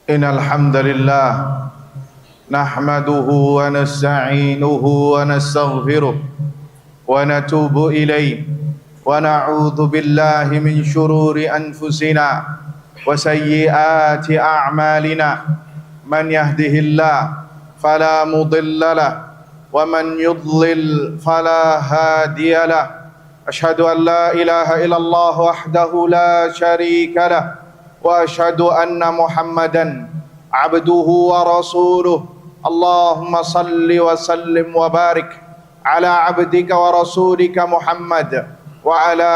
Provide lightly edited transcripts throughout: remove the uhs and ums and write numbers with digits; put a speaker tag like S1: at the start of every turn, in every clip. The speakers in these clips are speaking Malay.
S1: Innal hamdalillah nahmaduhu wa nasta'inuhu wa nastaghfiruh wa natubu ilayhi wa na'udzu billahi min shururi anfusina wa sayyiati a'malina. Man yahdihillah fala mudilla lahu wa man yudlil fala hadiya lahu. Ashhadu an la ilaha illallah wahdahu la syarika lahu wa ashhadu anna Muhammadan abduhu wa rasuluh. Allahumma salli wa sallim wa barik ala abdika wa rasulika Muhammad wa ala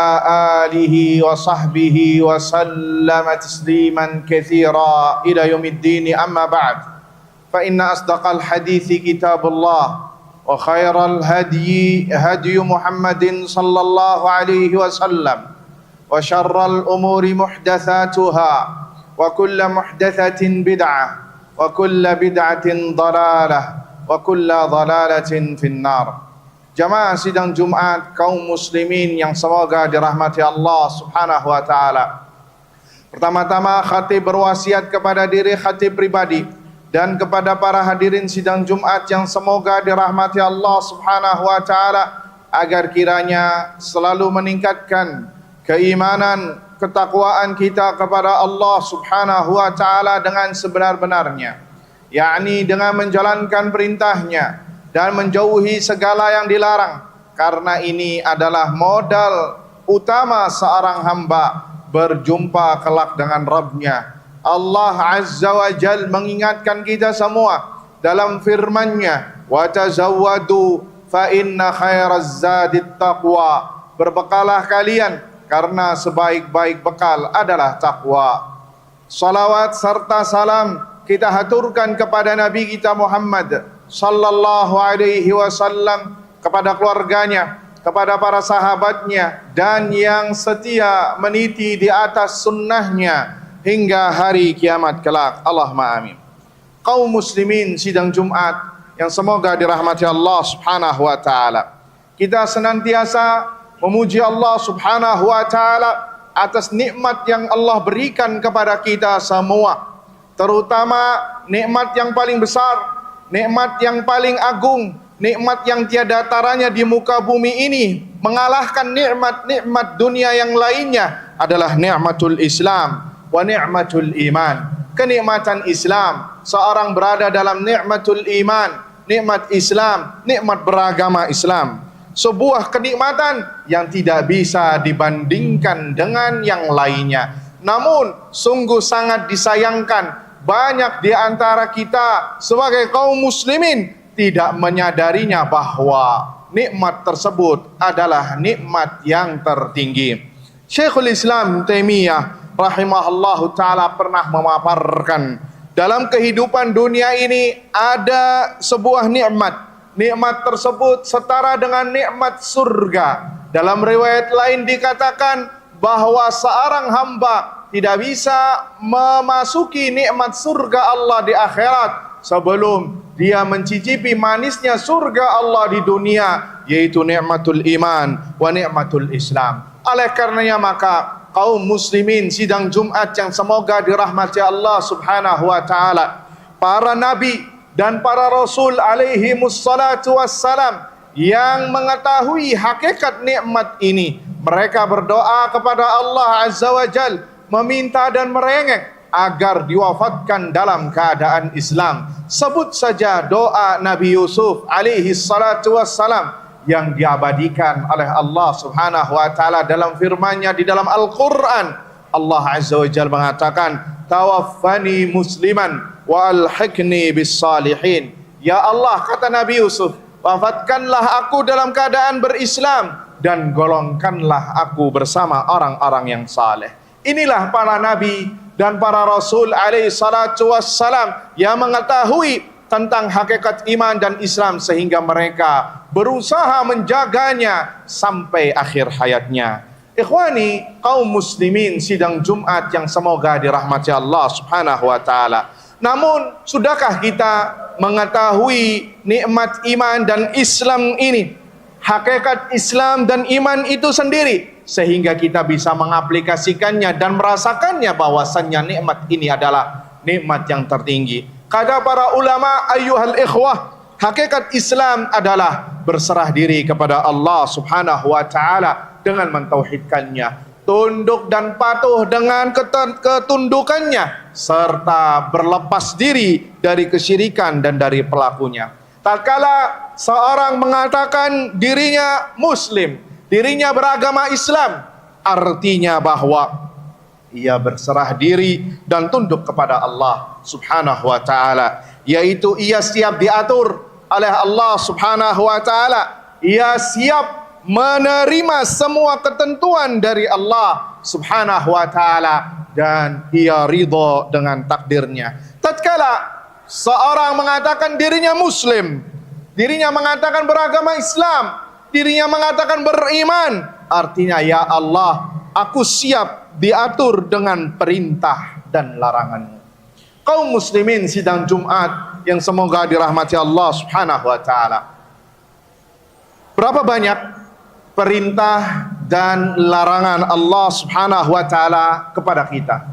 S1: alihi wa sahbihi wa sallama tasliman katsira ila yaumiddin. Amma ba'd, fa inna asdaqal hadithi kitabullah wa khairal hadyi hadyu Muhammadin sallallahu alaihi wasallam wa syarral umuri muhdatsatuha wa kullu muhdatsatin bid'ah wa kullu bid'atin dhalalah wa kullu dhalalatin finnar. Jamaah sidang Jumat kaum muslimin yang semoga dirahmati Allah Subhanahu wa taala. Pertama-tama khatib berwasiat kepada diri khatib pribadi dan kepada para hadirin sidang Jumat yang semoga dirahmati Allah Subhanahu wa taala agar kiranya selalu meningkatkan keimanan, ketakwaan kita kepada Allah Subhanahu wa taala dengan sebenar-benarnya, yakni dengan menjalankan perintahnya dan menjauhi segala yang dilarang, karena ini adalah modal utama seorang hamba berjumpa kelak dengan Rabb-Nya. Allah Azza wa Jal mengingatkan kita semua dalam firman-Nya, wa tazawwadu fa inna khairaz zadit taqwa. Berbekalah kalian karena sebaik-baik bekal adalah takwa. Salawat serta salam kita haturkan kepada Nabi kita Muhammad sallallahu alaihi wasallam, kepada keluarganya, kepada para sahabatnya, dan yang setia meniti di atas sunnahnya hingga hari kiamat kelak. Allahumma amin. Kaum muslimin sidang Jumat yang semoga dirahmati Allah Subhanahu wa taala, kita senantiasa memuji Allah Subhanahu wa taala atas nikmat yang Allah berikan kepada kita semua, terutama nikmat yang paling besar, nikmat yang paling agung, nikmat yang tiada taranya di muka bumi ini, mengalahkan nikmat-nikmat dunia yang lainnya, adalah nikmatul Islam wa nikmatul iman. Kenikmatan Islam, seorang berada dalam nikmatul iman, nikmat Islam, nikmat beragama Islam. Sebuah kenikmatan yang tidak bisa dibandingkan dengan yang lainnya. Namun sungguh sangat disayangkan, banyak di antara kita sebagai kaum muslimin tidak menyadarinya bahwa nikmat tersebut adalah nikmat yang tertinggi. Syekhul Islam Taimiyah rahimahullahu ta'ala pernah memaparkan, dalam kehidupan dunia ini ada sebuah nikmat. Nikmat tersebut setara dengan nikmat surga. Dalam riwayat lain dikatakan bahwa seorang hamba tidak bisa memasuki nikmat surga Allah di akhirat sebelum dia mencicipi manisnya surga Allah di dunia, yaitu nikmatul iman wa nikmatul Islam. Oleh karenanya maka kaum muslimin sidang Jumat yang semoga dirahmati Allah Subhanahu wa taala, para nabi dan para rasul alaihi mussalatu wassalam yang mengetahui hakikat nikmat ini, mereka berdoa kepada Allah Azza wa Jal, meminta dan merengek agar diwafatkan dalam keadaan Islam. Sebut saja doa Nabi Yusuf alaihi salatu wassalam yang diabadikan oleh Allah Subhanahu wa taala dalam firman-Nya di dalam Al-Qur'an. Allah Azza wa Jalla mengatakan, tawaffani musliman wa alhiqni bis salihin. Ya Allah, kata Nabi Yusuf, wafatkanlah aku dalam keadaan berislam dan golongkanlah aku bersama orang-orang yang saleh. Inilah para nabi dan para rasul alaihi salatu wassalam yang mengetahui tentang hakikat iman dan Islam sehingga mereka berusaha menjaganya sampai akhir hayatnya. Ikhwani kaum muslimin sidang Jumat yang semoga dirahmati Allah Subhanahu wa taala. Namun sudahkah kita mengetahui nikmat iman dan Islam ini, hakikat Islam dan iman itu sendiri, sehingga kita bisa mengaplikasikannya dan merasakannya bahwasannya nikmat ini adalah nikmat yang tertinggi. Kata para ulama, ayyuhal ikhwah, hakikat Islam adalah berserah diri kepada Allah Subhanahu wa taala dengan mentauhidkannya, tunduk dan patuh dengan ketundukannya, serta berlepas diri dari kesyirikan dan dari pelakunya. Tatkala seorang mengatakan dirinya muslim, dirinya beragama Islam, artinya bahwa ia berserah diri dan tunduk kepada Allah Subhanahu wa taala, yaitu ia siap diatur oleh Allah Subhanahu wa taala, ia siap menerima semua ketentuan dari Allah Subhanahu wa taala, dan ia ridha dengan takdirnya. Tatkala seorang mengatakan dirinya muslim, dirinya mengatakan beragama Islam, dirinya mengatakan beriman, artinya ya Allah, aku siap diatur dengan perintah dan larangan-Mu. Kaum muslimin sidang Jumat yang semoga dirahmati Allah Subhanahu wa taala, berapa banyak perintah dan larangan Allah Subhanahu wa taala kepada kita.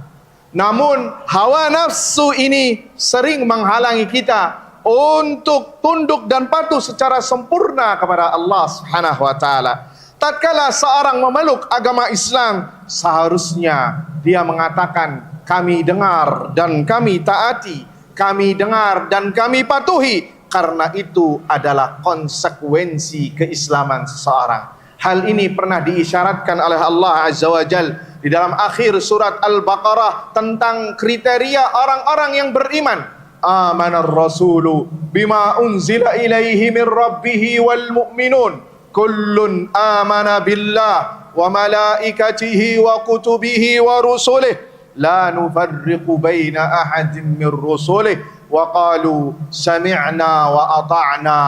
S1: Namun hawa nafsu ini sering menghalangi kita untuk tunduk dan patuh secara sempurna kepada Allah Subhanahu wa taala. Tatkala seorang memeluk agama Islam, seharusnya dia mengatakan, kami dengar dan kami taati, kami dengar dan kami patuhi, karena itu adalah konsekuensi keislaman seseorang. Hal ini pernah diisyaratkan oleh Allah Azza wa Jal di dalam akhir surat Al-Baqarah tentang kriteria orang-orang yang beriman. Amanar rasulu bima unzila ilaihi min rabbihi wal mu'minun kullun amana billah wa malaikatihi wa kutubihi wa rusulih la nufarriqu baina ahadin min rusulih wa qalu sami'na wa ata'na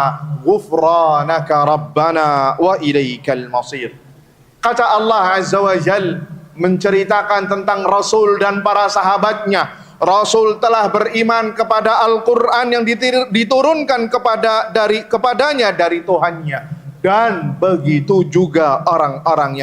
S1: ghufranaka rabbana wa ilaikal masir. Kata Allah Azza wa Jal menceritakan tentang Rasul dan para sahabatnya. Rasul telah beriman kepada Al-Quran yang diturunkan kepadanya dari Tuhannya, dan begitu juga orang-orang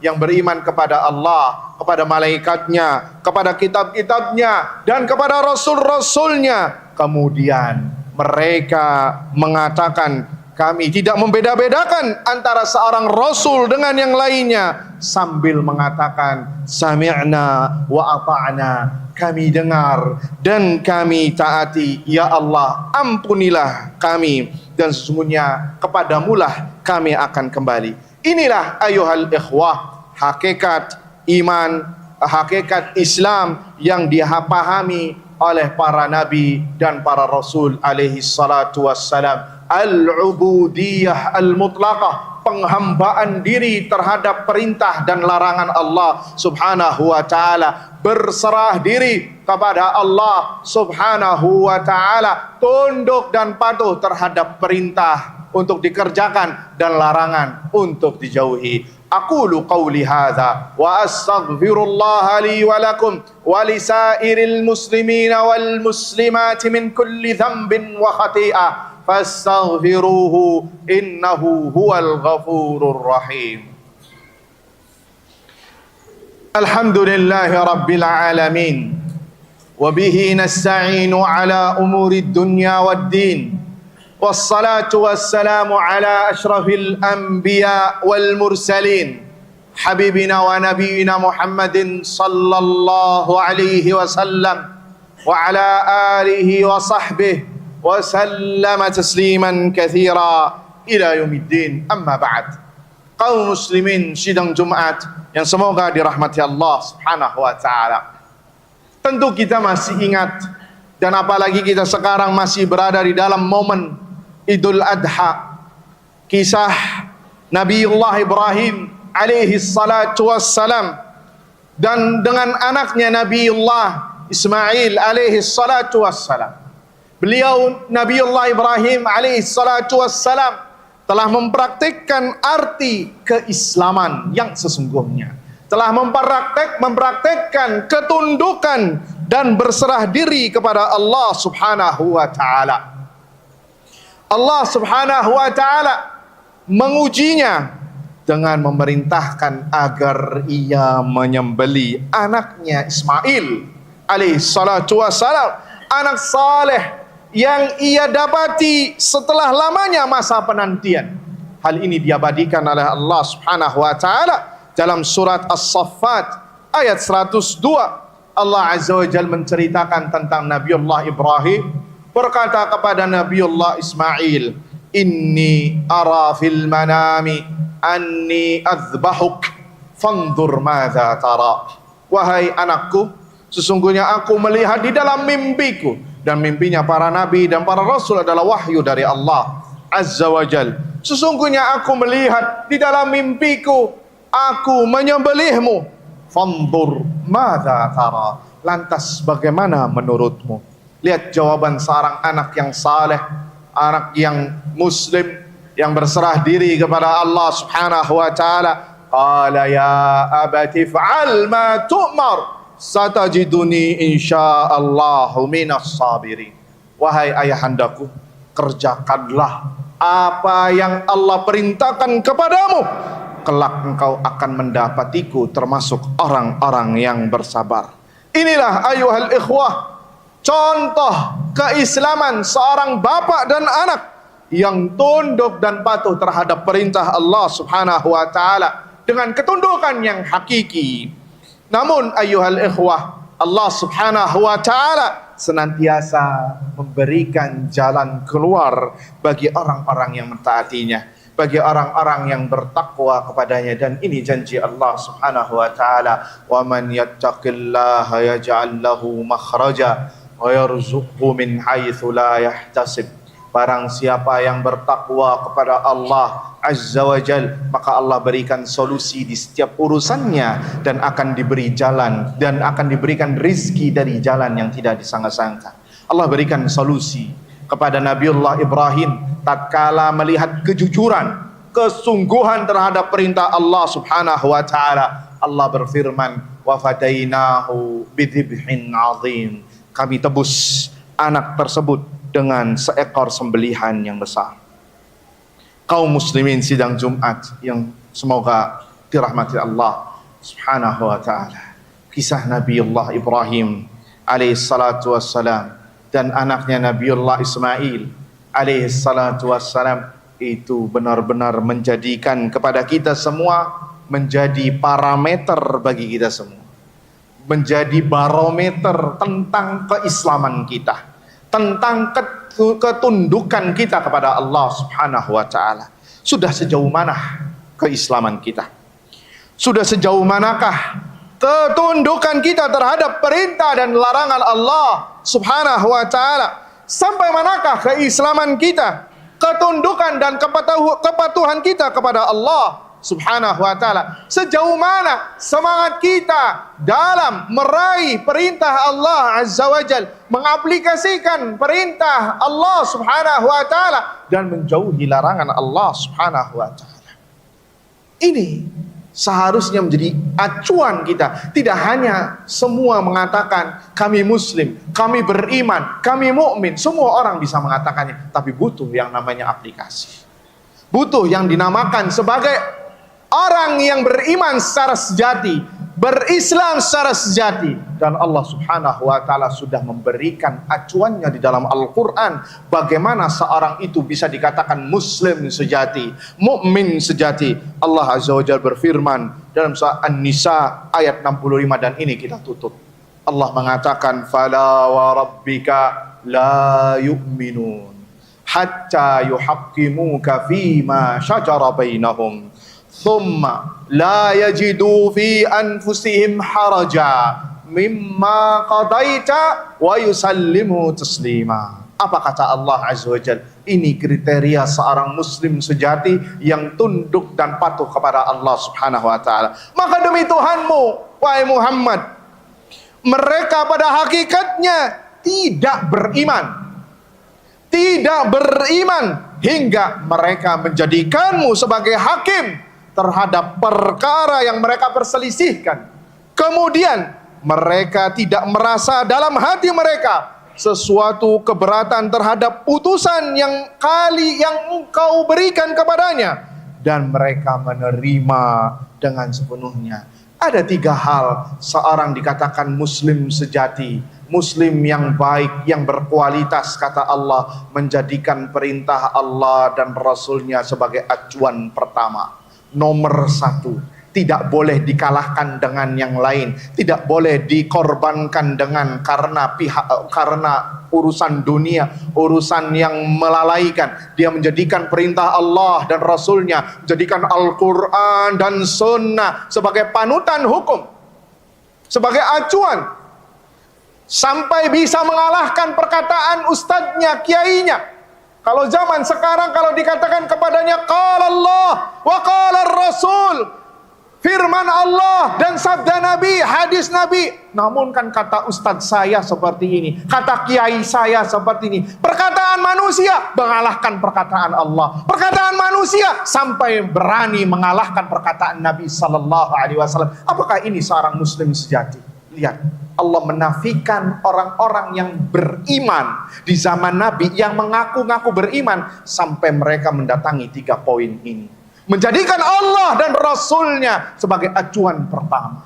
S1: yang beriman kepada Allah, kepada malaikatnya, kepada kitab-kitabnya, dan kepada rasul-rasulnya. Kemudian mereka mengatakan, kami tidak membeda-bedakan antara seorang rasul dengan yang lainnya, sambil mengatakan sami'na wa ata'na, kami dengar dan kami taati. Ya Allah, ampunilah kami, dan sesungguhnya kepadamulah kami akan kembali. Inilah ayuhal ikhwah hakikat iman, hakikat Islam yang dipahami oleh para nabi dan para rasul alaihi salatu wassalam. Al-ubudiyah al-mutlaqah, penghambaan diri terhadap perintah dan larangan Allah Subhanahu wa taala, berserah diri kepada Allah Subhanahu wa taala, tunduk dan patuh terhadap perintah untuk dikerjakan dan larangan untuk dijauhi. Aqulu qawli hadza wa astaghfirullah li wa lakum wa lisairil muslimina wal muslimati min kulli dhanbin wa khati'ah fastaghfiruhu innahu huwal ghafurur rahim. Alhamdulillahi rabbil alamin wa bihi nasta'inu ala umurid dunya waddin, wassalatu wassalamu ala ashrafil anbiya wal mursalin, habibina wa nabiyina Muhammadin sallallahu alaihi wasallam wa ala alihi wa sahbihi wa sallama tasliman katsira ila yaumiddin. Amma ba'd. Kaum muslimin sidang Jumat yang semoga dirahmati Allah Subhanahu wa taala. Tentu kita masih ingat, dan apalagi kita sekarang masih berada di dalam momen Idul Adha, kisah Nabiullah Ibrahim alaihi salatu wassalam dan dengan anaknya Nabiullah Ismail alaihi salatu wassalam. Beliau Nabiullah Ibrahim alaihi salatu wassalam telah mempraktikkan arti keislaman yang sesungguhnya, telah mempraktikkan ketundukan dan berserah diri kepada Allah Subhanahu wa taala. Allah Subhanahu wa taala mengujinya dengan memerintahkan agar ia menyembelih anaknya Ismail alaihi salatu wassalam, anak saleh yang ia dapati setelah lamanya masa penantian. Hal ini diabadikan oleh Allah Subhanahu wa taala dalam surat As-Saffat ayat 102. Allah Azza wa Jalla menceritakan tentang Nabiullah Ibrahim berkata kepada Nabiullah Ismail, inni ara fil manami anni azbahuk fanzur madza tara. Wahai anakku, sesungguhnya aku melihat di dalam mimpiku, dan mimpinya para nabi dan para rasul adalah wahyu dari Allah Azza wa Jalla. Sesungguhnya aku melihat di dalam mimpiku aku menyembelihmu. Fanzur madza tara. Lantas bagaimana menurutmu? Lihat jawaban seorang anak yang saleh, anak yang muslim, yang berserah diri kepada Allah Subhanahu wa taala. Qala ya abati fa'al ma tu'mar satajiduni insyaallahu minas sabirin. Wahai ayahandaku, kerjakanlah apa yang Allah perintahkan kepadamu, kelak engkau akan mendapatiku termasuk orang-orang yang bersabar. Inilah ayuhal ikhwah, contoh keislaman seorang bapak dan anak yang tunduk dan patuh terhadap perintah Allah Subhanahu wa taala dengan ketundukan yang hakiki. Namun ayuhal ikhwah, Allah Subhanahu wa taala senantiasa memberikan jalan keluar bagi orang-orang yang mentaatinya, bagi orang-orang yang bertakwa kepadanya. Dan ini janji Allah Subhanahu wa taala, wa man yattaqillaha yaj'al lahu makhraja wa yarzuqhu min haitsu la yahtasib. Barang siapa yang bertakwa kepada Allah Azza wa Jal, maka Allah berikan solusi di setiap urusannya, dan akan diberi jalan, dan akan diberikan rizki dari jalan yang tidak disangka-sangka. Allah berikan solusi kepada Nabiullah Ibrahim tatkala melihat kejujuran, kesungguhan terhadap perintah Allah Subhanahu wa taala. Allah berfirman, wa fadainahu bidzibhin azim. Kami tebus anak tersebut dengan seekor sembelihan yang besar. Kaum muslimin sidang Jumat yang semoga dirahmati Allah Subhanahu wa taala. Kisah Nabiullah Ibrahim alaihi salatu wassalam dan anaknya Nabiullah Ismail alaihi salatu wassalam itu benar-benar menjadikan kepada kita semua menjadi parameter bagi kita semua, menjadi barometer tentang keislaman kita, tentang ketundukan kita kepada Allah Subhanahu wa taala. Sudah sejauh mana keislaman kita? Sudah sejauh manakah ketundukan kita terhadap perintah dan larangan Allah Subhanahu wa taala? Sampai manakah keislaman kita, ketundukan dan kepatuhan kita kepada Allah Subhanahu wa taala? Sejauh mana semangat kita dalam meraih perintah Allah Azza wa Jal, mengaplikasikan perintah Allah Subhanahu wa taala dan menjauhi larangan Allah Subhanahu wa taala. Ini seharusnya menjadi acuan kita. Tidak hanya semua mengatakan kami muslim, kami beriman, kami mukmin. Semua orang bisa mengatakannya, tapi butuh yang namanya aplikasi. Butuh yang dinamakan sebagai orang yang beriman secara sejati, berislam secara sejati. Dan Allah Subhanahu wa taala sudah memberikan acuannya di dalam Al-Qur'an bagaimana seorang itu bisa dikatakan muslim sejati, mukmin sejati. Allah Azza wa Jalla berfirman dalam surah An-Nisa ayat 65, dan ini kita tutup. Allah mengatakan, fala wa rabbika la yu'minun hatta yuhaqqimuka fima syajara bainahum thumma la yajidu fi anfusihim haraja mimma qadaita wa yusallimu taslima. Apa kata Allah Azza wa Jalla? Ini kriteria seorang muslim sejati yang tunduk dan patuh kepada Allah Subhanahu wa taala. Maka demi Tuhanmu, wahai Muhammad, mereka pada hakikatnya tidak beriman. Tidak beriman hingga mereka menjadikanmu sebagai hakim terhadap perkara yang mereka perselisihkan. Kemudian mereka tidak merasa dalam hati mereka sesuatu keberatan terhadap putusan yang engkau berikan kepadanya, dan mereka menerima dengan sepenuhnya. Ada 3 hal seorang dikatakan muslim sejati, muslim yang baik, yang berkualitas, kata Allah, menjadikan perintah Allah dan Rasulnya sebagai acuan pertama. Nomor 1, tidak boleh dikalahkan dengan yang lain, tidak boleh dikorbankan dengan karena urusan dunia, urusan yang melalaikan. Dia menjadikan perintah Allah dan Rasulnya, menjadikan Al-Quran dan Sunnah sebagai panutan hukum, sebagai acuan, sampai bisa mengalahkan perkataan ustadznya, kiainya. Kalau zaman sekarang, kalau dikatakan kepadanya qala Allah wa qala Rasul, firman Allah dan sabda Nabi, hadis Nabi, namun kan kata ustadz saya seperti ini, kata kiai saya seperti ini. Perkataan manusia mengalahkan perkataan Allah, perkataan manusia sampai berani mengalahkan perkataan Nabi Sallallahu Alaihi Wasallam. Apakah ini seorang muslim sejati? Lihat, Allah menafikan orang-orang yang beriman di zaman Nabi, yang mengaku-ngaku beriman, sampai mereka mendatangi 3 poin ini. Menjadikan Allah dan Rasulnya sebagai acuan pertama,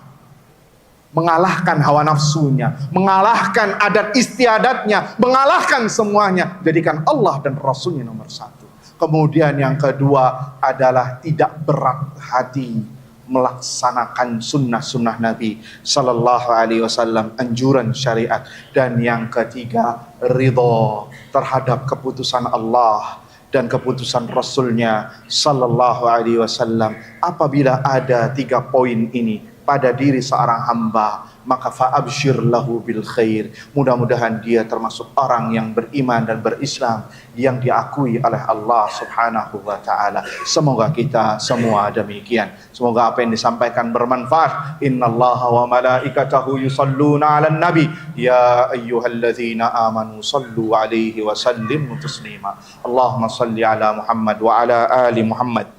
S1: mengalahkan hawa nafsunya, mengalahkan adat istiadatnya, mengalahkan semuanya, jadikan Allah dan Rasulnya nomor 1. Kemudian yang kedua adalah tidak berat hati melaksanakan sunnah-sunnah Nabi Sallallahu Alaihi Wasallam, anjuran syariat. Dan yang ketiga, ridho terhadap keputusan Allah dan keputusan Rasulnya Sallallahu Alaihi Wasallam. Apabila ada 3 poin ini pada diri seorang hamba, maka fa'abshir lahu bil khair. Mudah-mudahan dia termasuk orang yang beriman dan berislam, yang diakui oleh Allah Subhanahu wa ta'ala. Semoga kita semua demikian. Semoga apa yang disampaikan bermanfaat. Innallaha wa malaikatahu yusalluna 'alan nabi ya ayyuhalladzina amanu sallu 'alaihi wa sallimu taslima. Allahumma salli ala Muhammad wa ala ali Muhammad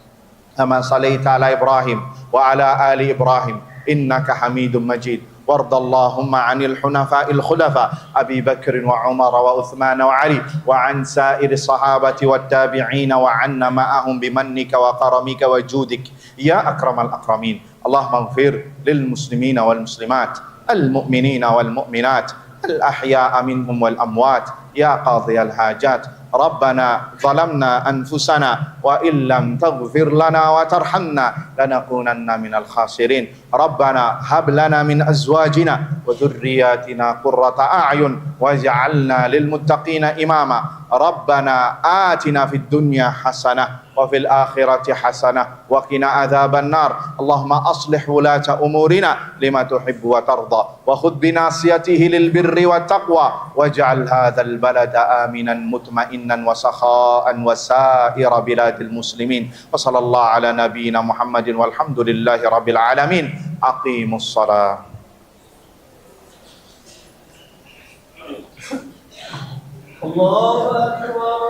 S1: kama sallaita ala Ibrahim wa ala ali Ibrahim innaka Hamidum Majid. وارض اللهم عن الحنفاء الخلفاء أبي بكر وعمر وعثمان وعلي وعن سائر الصحابة والتابعين وعنا معهم بمنك وكرمك وجودك يا أكرم الأكرمين. اللهم اغفر للمسلمين والمسلمات المؤمنين والمؤمنات الأحياء منهم والأموات يا قاضي الحاجات. ربنا ظلمنا أنفسنا وإن لم تغفر لنا وترحمنا لنكونن من الخاسرين. ربنا هب لنا من أزواجنا وذرياتنا قرة أعين واجعلنا للمتقين إماما. ربنا آتنا في الدنيا حسنة وفي الآخرة حسنة وقنا عذاب النار. اللهم أصلح ولاة أمورنا لما تحب وترضى وخذ بناصيته للبر والتقوى واجعل هذا البلد آمنا مطمئنا وسخاء وسائر بلاد المسلمين. وصلى الله على نبينا محمد والحمد لله رب العالمين. أقيموا الصلاة. الله أكبر.